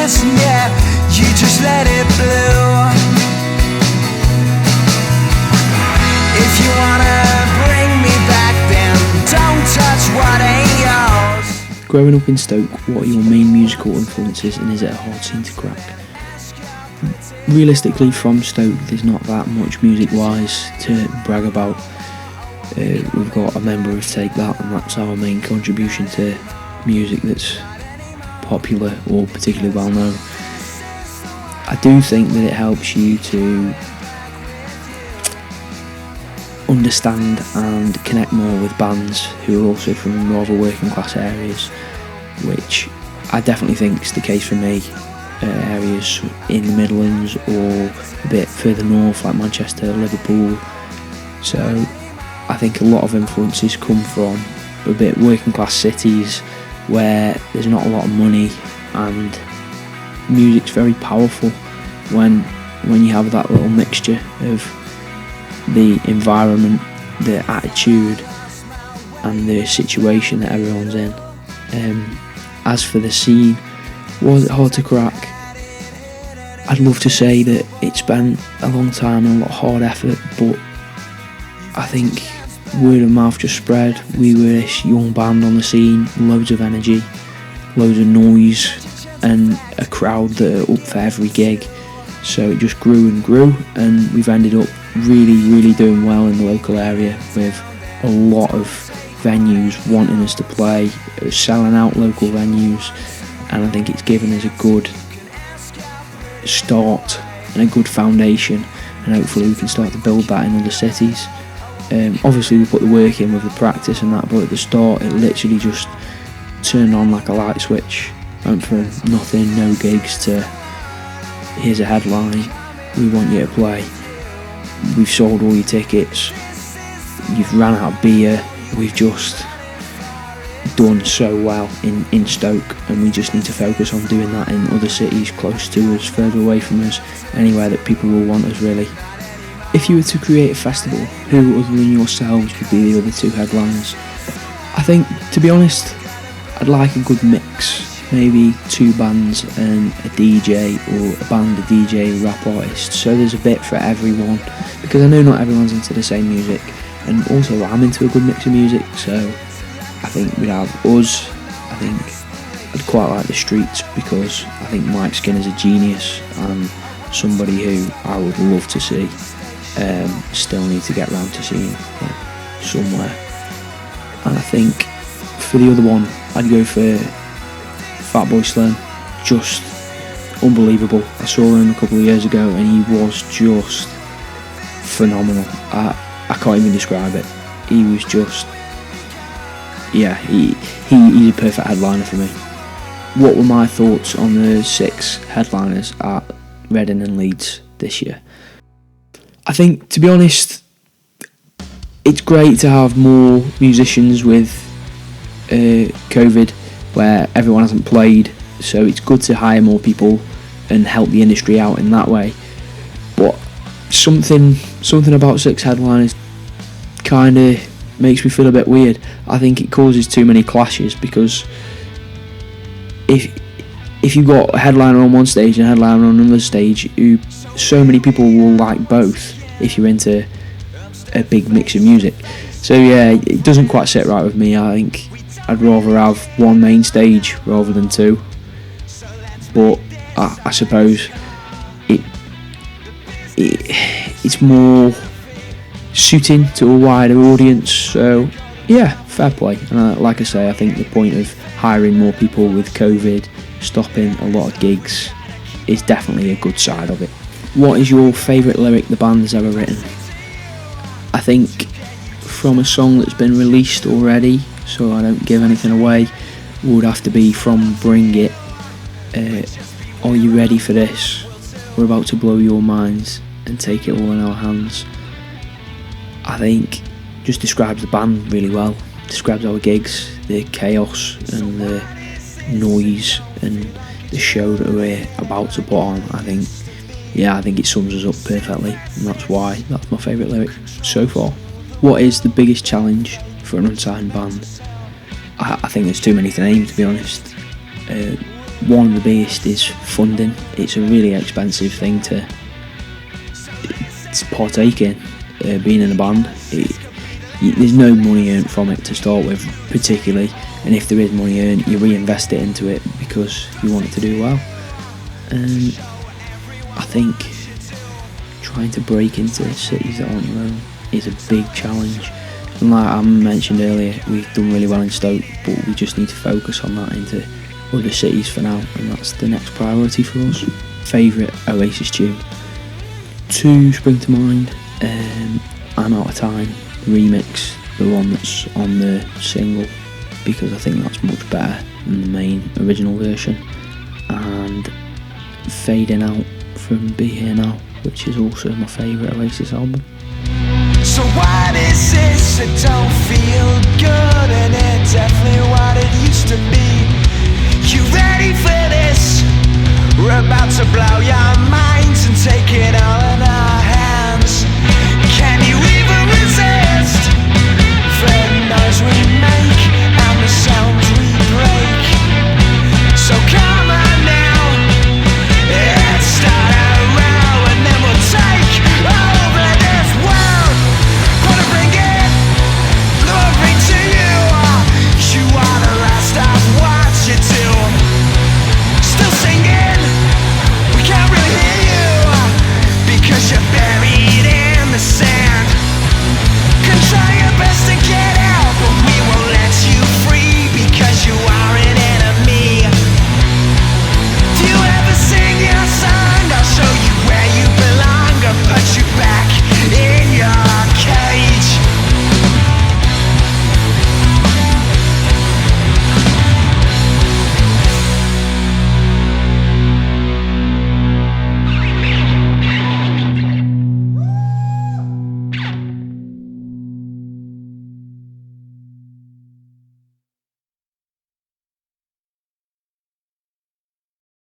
listen, yeah, you just let it blow. If you wanna bring me back, then don't touch what ain't yours. Growing up in Stoke, what are your main musical influences, and is it a hard scene to crack? Realistically, from Stoke, there's not that much music-wise to brag about. We've got a member of Take That, and that's our main contribution to music that's popular or particularly well known. I do think that it helps you to understand and connect more with bands who are also from rather working class areas, which I definitely think is the case for me. Areas in the Midlands or a bit further north like Manchester, Liverpool. So I think a lot of influences come from a bit working class cities where there's not a lot of money and music's very powerful when you have that little mixture of the environment, the attitude and the situation that everyone's in. As for the scene, was it hard to crack? I'd love to say that it spent a long time and a lot of hard effort, but I think word of mouth just spread. We were this young band on the scene, loads of energy, loads of noise and a crowd that are up for every gig, so it just grew and grew, and we've ended up really doing well in the local area with a lot of venues wanting us to play, selling out local venues, and I think it's given us a good start and a good foundation, and hopefully we can start to build that in other cities. Obviously we put the work in with the practice and that, but at the start it literally just turned on like a light switch. Went from nothing, no gigs, to here's a headline, we want you to play, we've sold all your tickets, you've ran out of beer, we've just done so well in Stoke, and we just need to focus on doing that in other cities close to us, further away from us, anywhere that people will want us really. If you were to create a festival, who other than yourselves would be the other two headliners? I think, to be honest, I'd like a good mix, maybe two bands and a DJ, or a band, a DJ, a rap artist, so there's a bit for everyone, because I know not everyone's into the same music, and also I'm into a good mix of music, so I think we'd have us. I think I'd quite like the Streets, because I think Mike Skinner's a genius and somebody who I would love to see. Still need to get round to seeing somewhere. And I think for the other one, I'd go for Fatboy Slim. Just unbelievable. I saw him a couple of years ago and he was just phenomenal. I can't even describe it. He was just, yeah, he's a perfect headliner for me. What were my thoughts on the 6 headliners at Reading and Leeds this year? I think, to be honest, it's great to have more musicians with COVID where everyone hasn't played, so it's good to hire more people and help the industry out in that way. But something about 6 headliners kind of makes me feel a bit weird. I think it causes too many clashes, because if you've got a headliner on one stage and a headliner on another stage, so many people will like both if you're into a big mix of music. So yeah, it doesn't quite sit right with me. I think I'd rather have one main stage rather than 2, but I suppose it's more suiting to a wider audience, so yeah, fair play. And like I say, I think the point of hiring more people with COVID, stopping a lot of gigs, is definitely a good side of it. What is your favourite lyric the band's ever written? I think from a song that's been released already, so I don't give anything away, would have to be from Bring It. Are you ready for this? We're about to blow your minds and take it all in our hands. I think just describes the band really well, describes our gigs, the chaos and the noise and the show that we're about to put on. I think it sums us up perfectly, and that's why that's my favourite lyric so far. What is the biggest challenge for an unsigned band? I think there's too many to name, to be honest. one of the biggest is funding. It's a really expensive thing to partake in, being in a band. There's no money earned from it to start with, particularly, and if there is money earned, you reinvest it into it because you want it to do well. And I think trying to break into cities that aren't your own is a big challenge. And like I mentioned earlier, we've done really well in Stoke, but we just need to focus on that into other cities for now, and that's the next priority for us. Favourite Oasis tune? Two spring to mind. I'm Out of Time remix, the one that's on the single, because I think that's much better than the main original version. And Fading Out from Be Here Now, which is also my favourite Oasis album. So what is this? It don't feel good and it definitely